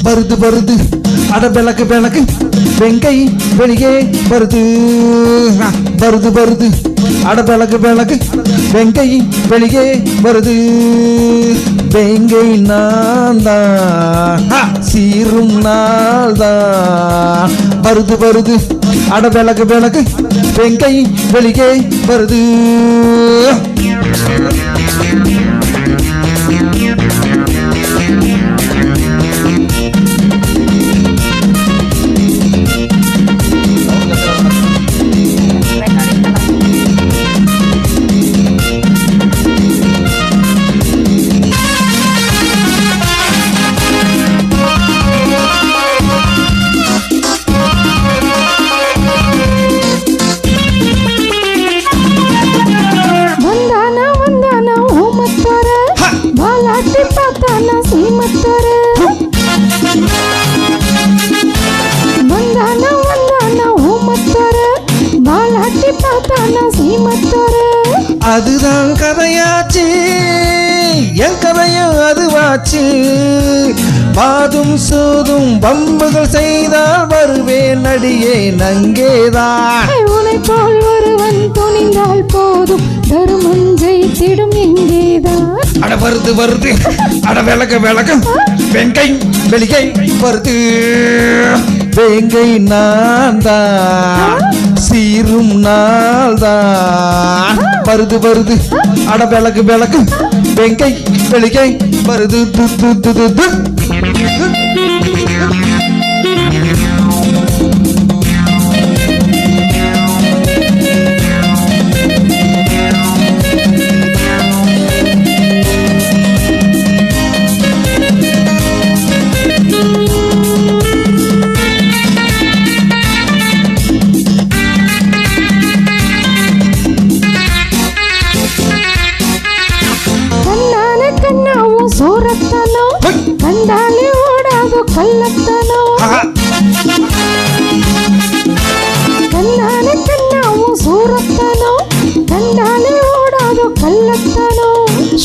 வருது வருது அட விளக்கு விளக்கு வெங்கை வெளியே வருது வருது வருது அட விளக்கு விளக்கு வெங்கை வெளியே வருது வெங்கை நான் தான் சீரும் நாள் தான் வருது வருது அட விளக்கு விளக்கு வெங்கை வெளியே வருது அதுதான் கதையாச்சு என் கதையும் அதுவாச்சு பாதும் சூதும் பம்புகள் செய்தால் வருவேன் அடியே நங்கேதான் உனை போல் ஒருவன் துணிந்தால் போதும் தருமம் ஜெயித்திடும் எங்கேதான் அட வருது வருது அட விளக்க விளக்கம் வெங்கை வெளிகை வருது வெங்கை நான் தான் சீரும் நாள் தான் வருது வருது அட விளக்கு விளக்கு வெங்கை வெளிகை வருது சோரத்தனோ கண்டாலே ஓடாதோ கள்ளத்தனோ கண்ணாலே கண்ணாவும் சோரத்தனோ கண்டாலே ஓடாதோ கள்ளத்தனோ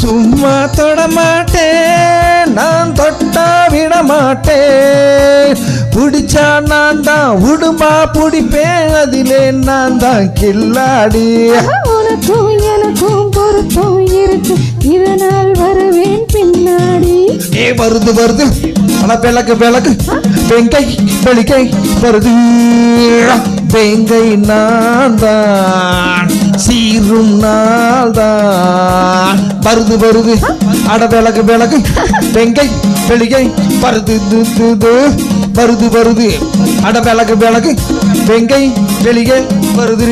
சும்மா தொட மாட்டேன் நான் தொட்டா விட மாட்டேன் பிடிச்சா நான் தான் உடுமா பிடிப்பேன் அதிலே நான் தான் கில்லாடி உனக்கும் எனக்கும் பொருத்தம் இருக்கு இதனால் வருவேன் பின்னாடி ஏ வருது வருது ஆனா விளக்கு விளக்கு வெங்கை வெளிகை வருது வெங்கை நான் தான் சீரும் நாள் தான் வருது வருது அட விளக்கு விளக்கு வெங்கை வெளிகை வருது வருது வருது அட விளக்கு விளக்கு வெங்கை வெளியே வருது